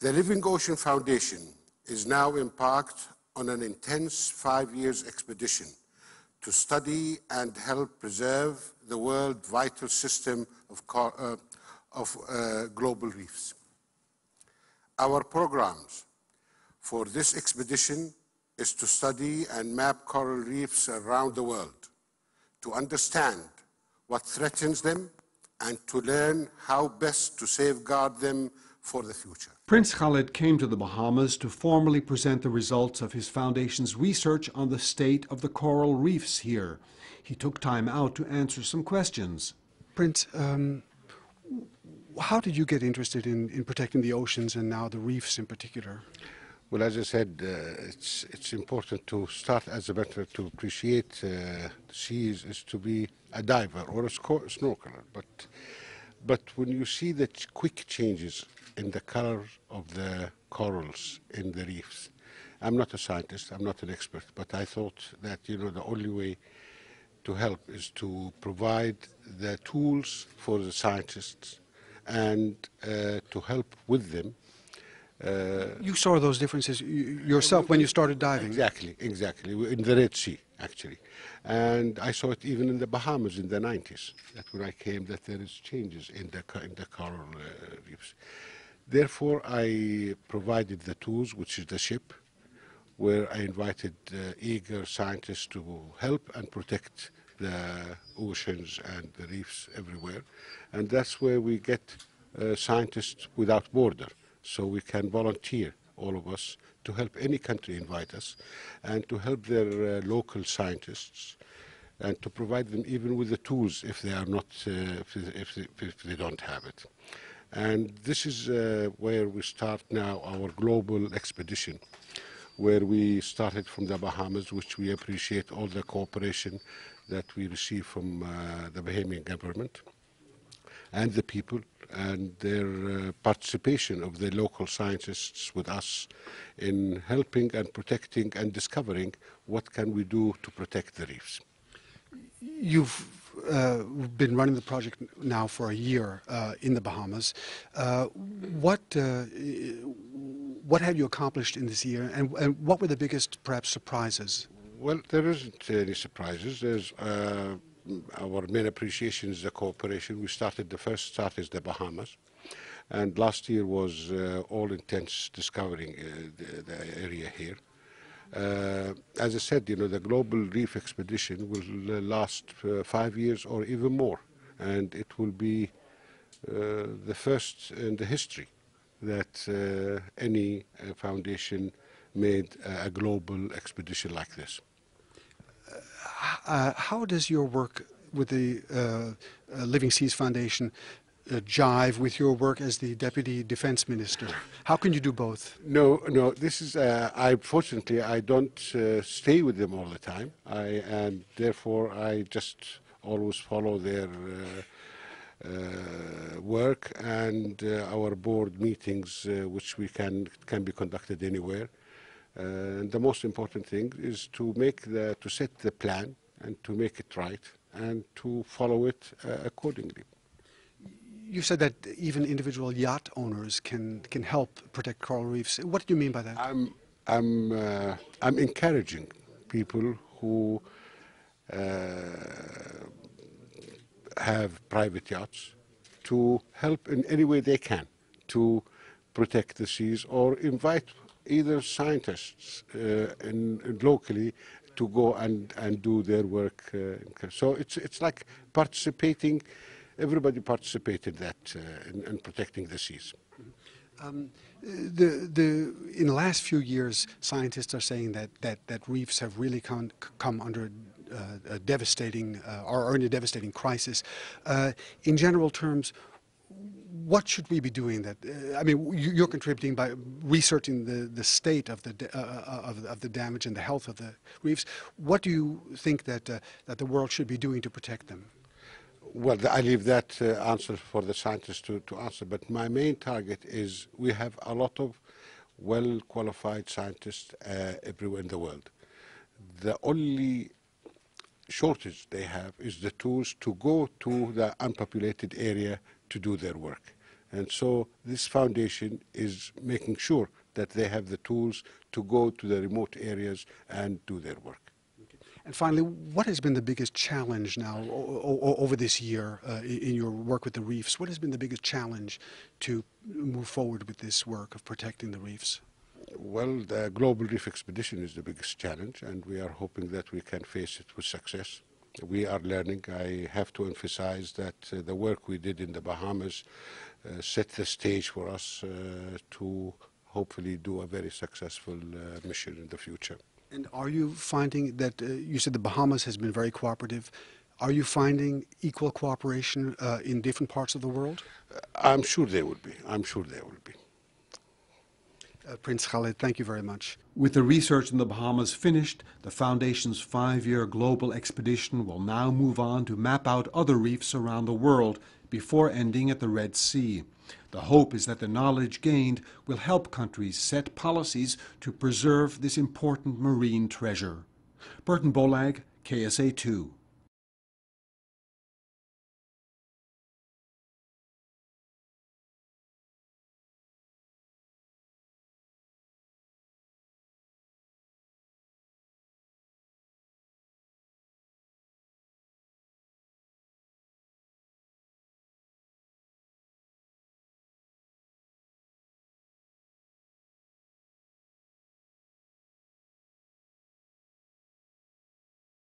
The Living Ocean Foundation is now embarked on an intense 5-year expedition to study and help preserve the world's vital system of global reefs. Our programs for this expedition is to study and map coral reefs around the world, to understand what threatens them, and to learn how best to safeguard them for the future. Prince Khaled came to the Bahamas to formally present the results of his foundation's research on the state of the coral reefs here. He took time out to answer some questions. Prince, how did you get interested in protecting the oceans and now the reefs in particular? Well, as I said, it's important to start as a matter to appreciate the seas is to be a diver or a snorkeler. But when you see the quick changes in the color of the corals in the reefs, I'm not a scientist, I'm not an expert, but I thought that, the only way to help is to provide the tools for the scientists and to help with them. You saw those differences yourself when you started diving? Exactly, in the Red Sea, actually. And I saw it even in the Bahamas in the 90s, that when I came, that there is changes in the coral reefs. Therefore, I provided the tools, which is the ship, where I invited eager scientists to help and protect the oceans and the reefs everywhere. And that's where we get scientists without border. So we can volunteer, all of us, to help any country invite us, and to help their local scientists, and to provide them even with the tools if they are not, if they don't have it. And this is where we start now our global expedition, where we started from the Bahamas, which we appreciate all the cooperation that we receive from the Bahamian government and the people, and their participation of the local scientists with us in helping and protecting and discovering what can we do to protect the reefs. You've been running the project now for a year in the Bahamas. What have you accomplished in this year, and what were the biggest, perhaps, surprises? Well, there isn't any surprises. There's our main appreciation is the cooperation. We started, the first start is the Bahamas, and last year was all intense discovering the area here. As I said, the Global Reef Expedition will last 5 years or even more, and it will be the first in the history that any foundation made a global expedition like this. How does your work with the Living Seas Foundation jive with your work as the Deputy Defense Minister? How can you do both? No, this is, fortunately, I don't stay with them all the time, and therefore I just always follow their work and our board meetings, which we can be conducted anywhere. And the most important thing is to set the plan and to make it right and to follow it accordingly. You said that even individual yacht owners can help protect coral reefs. What do you mean by that? I'm encouraging people who have private yachts to help in any way they can to protect the seas, or invite either scientists locally to go and do their work. So it's like participating. Everybody participated in protecting the seas. In the last few years, scientists are saying that reefs have really come under a devastating or are in a devastating crisis. In general terms, what should we be doing? I mean, you're contributing by researching the state of the damage and the health of the reefs. What do you think that the world should be doing to protect them? Well, I leave that answer for the scientists to answer, but my main target is we have a lot of well-qualified scientists everywhere in the world. The only shortage they have is the tools to go to the unpopulated area to do their work. And so this foundation is making sure that they have the tools to go to the remote areas and do their work. And finally, what has been the biggest challenge now over this year in your work with the reefs? What has been the biggest challenge to move forward with this work of protecting the reefs? Well, the global reef expedition is the biggest challenge, and we are hoping that we can face it with success. We are learning. I have to emphasize that the work we did in the Bahamas set the stage for us to hopefully do a very successful mission in the future. And are you finding that, you said the Bahamas has been very cooperative, are you finding equal cooperation in different parts of the world? I'm sure they will be. I'm sure they will be. Prince Khaled, thank you very much. With the research in the Bahamas finished, the Foundation's 5-year global expedition will now move on to map out other reefs around the world before ending at the Red Sea. The hope is that the knowledge gained will help countries set policies to preserve this important marine treasure. Burton Bolag, KSA2.